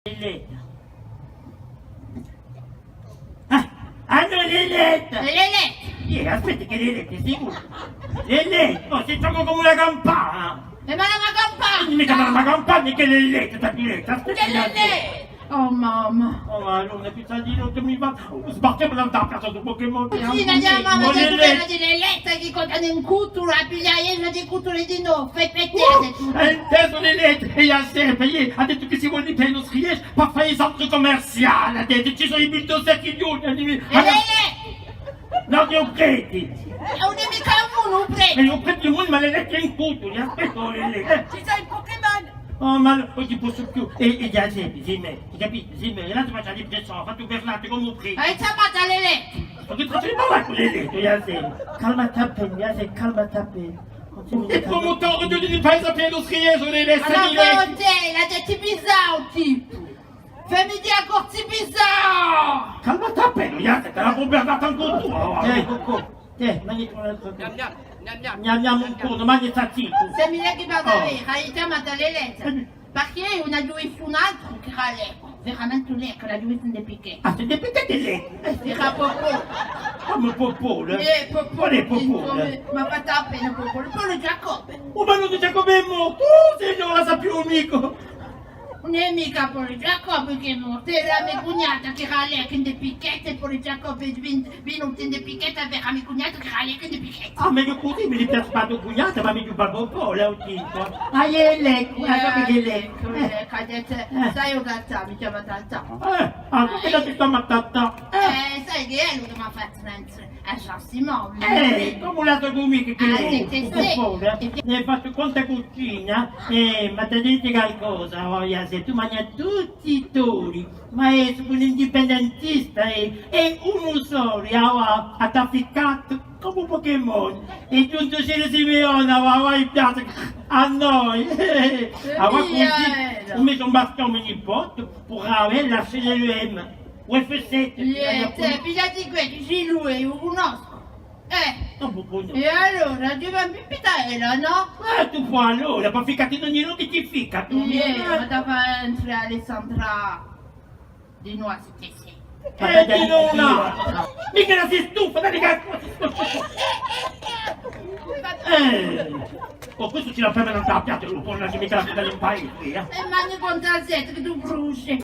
Leletta. Hanno Leletta! Leletta! Aspetta che Leletta, sicuro? Leletta, oh, si gioca come una campana! E ma la campana! Mica una campana, che Leletta, sta Leletta, aspetta che Leletta! Oh mamma! Oh, ma allora, pizzadino che mi va... Sbattiamo da casa dopo che mo... Sì, andiamo a vedere quella di Leletta che conta in cultura, pigliare di cultura di noi, fai pettere! Inteso Leletta, e ha sempre, ha detto che si vuole di pieno riesce per fare i centri commerciali, ha detto ci sono i bulldozer che chiudono, E Leletta! no, che ho preti! Non è mica uno, un prete! E io prendo uno, ma Leletta è in cultura, aspetta Leletta! Ci sono i Pokémon! Oh, ma non ti posso più. E gli altri, sì, capito? Sì, e l'altro faccia di pressione, fatto per l'altro come un prete. Hai chiamato Leletta! Ma che cosa ne parla con Leletta, gli altri? Calma tappen, gli altri, calma tappen. Il promotore di paese pieno scrieso, Leletta, Ma non per te, la gente bizarro, tipo! Fammi dire corsi bizarro! Calma tappen, gli altri, te l'ha bombardata ancora tu. Cocco, mangi un altro. Andiamo un po', mangi sta tipo. Se mi leghi per davvero, hai chiamato Leletta! Perché una giudice un altro che ha letto, veramente lei che la giudice di Piquet. Ah, se dipende da lei. Era Popò. Come Popò, Popò. Qual è Popò? Ma fa appena Popò, il Polo Giacobbe. Oh, ma non ti Giacobbe è morto, se non la sa più amico. Non è mica Polo Giacobbe che è morto, era mia cognata che era lei che di Piquet e Polo Giacobbe è venuto in di Piquet era mia cognata che era lei che di Piquet. Ah, meglio così, mi ripiace fatto cugnata, ma mi giù Popò, l'ho detto. Ah, è lei, che lei. Ha detto, sai un gatta, mi chiama Tata. Che la ti sta matata? Sai che è lui che mi ha fatto mentre a Chassimo. Come un altro amico che lei. Sì. Ne hai fatto conta cucina, ma ti dici qualcosa, voglia, se tu mangi tutti i tori, ma è un indipendentista e uno solo, ha trafficato come un Pokémon, e giunto Cile Simeone, aveva il piatto a noi, aveva così, ho messo un bastone ogni pote per avere la CLM, o F7, Pigliati quelli, sì lui, io conosco. dopo poi E allora, ti va in pitella, no? tu puoi allora, ma ficati in ogni che ti fica, tu. Ma dava entrare Alessandra di nuovo che sei. Di nulla! Mica la si stufa, dai che... Oh, questo ci la ferma non t'ha piace, lo può non mica la vita di un paese, E mani con il che tu bruci.